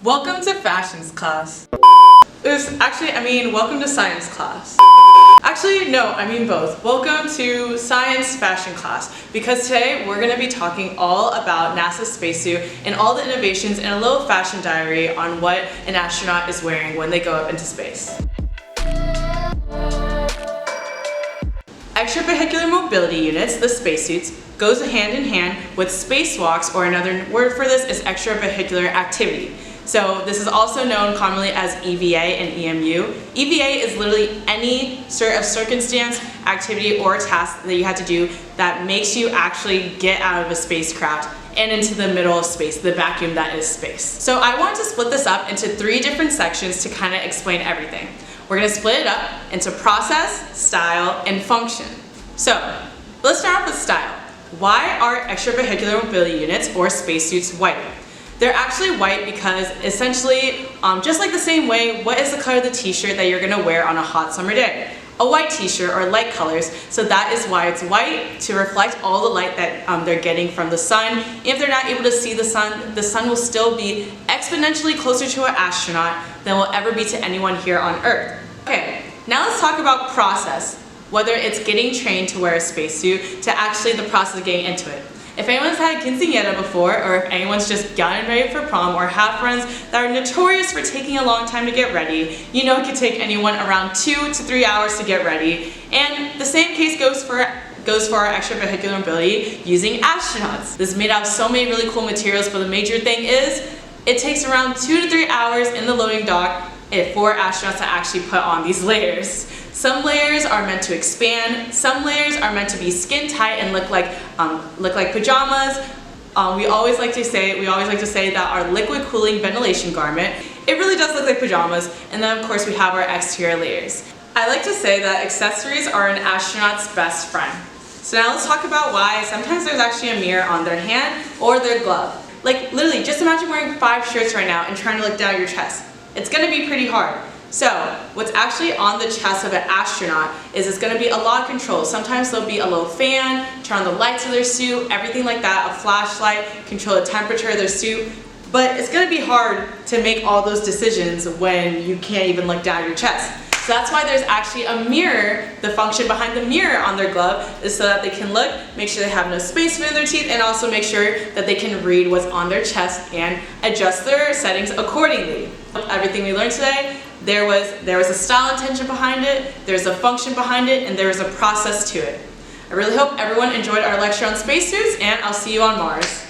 Welcome to fashions class. Welcome to science class. Actually, no, I mean both. Welcome to science fashion class, because today we're going to be talking all about NASA's spacesuit and all the innovations and a little fashion diary on what an astronaut is wearing when they go up into space. Extravehicular Mobility Units, the spacesuits, goes hand in hand with spacewalks, or another word for this is extravehicular activity. So this is also known commonly as EVA and EMU. EVA is literally any sort of circumstance, activity, or task that you have to do that makes you actually get out of a spacecraft and into the middle of space, the vacuum that is space. So I want to split this up into 3 different sections to kind of explain everything. We're going to split it up into process, style, and function. So let's start off with style. Why are extravehicular mobility units, or spacesuits, white? They're actually white because essentially, just like the same way, what is the color of the t-shirt that you're gonna wear on a hot summer day? A white t-shirt, or light colors, so that is why it's white, to reflect all the light that they're getting from the sun. If they're not able to see the sun will still be exponentially closer to an astronaut than will ever be to anyone here on Earth. Okay, now let's talk about process, whether it's getting trained to wear a spacesuit to actually the process of getting into it. If anyone's had a quinceañera before, or if anyone's just gotten ready for prom, or have friends that are notorious for taking a long time to get ready, you know it can take anyone around 2 to 3 hours to get ready. And the same case goes for our extravehicular mobility using astronauts. This is made out of so many really cool materials, but the major thing is it takes around 2 to 3 hours in the loading dock for astronauts to actually put on these layers. Some layers are meant to expand, some layers are meant to be skin tight and look like pajamas. We always like to say that our liquid cooling ventilation garment, it really does look like pajamas. And then of course we have our exterior layers. I like to say that accessories are an astronaut's best friend. So now let's talk about why sometimes there's actually a mirror on their hand or their glove. Like literally, just imagine wearing 5 shirts right now and trying to look down your chest. It's gonna be pretty hard. So what's actually on the chest of an astronaut is it's going to be a lot of control. Sometimes there'll be a little fan, turn on the lights of their suit, everything like that, a flashlight, control the temperature of their suit. But it's going to be hard to make all those decisions when you can't even look down your chest. So that's why there's actually a mirror. The function behind the mirror on their glove is so that they can look, make sure they have no space between their teeth, and also make sure that they can read what's on their chest and adjust their settings accordingly. Everything we learned today, there was a style intention behind it, there's a function behind it, and there's a process to it. I really hope everyone enjoyed our lecture on spacesuits, and I'll see you on Mars.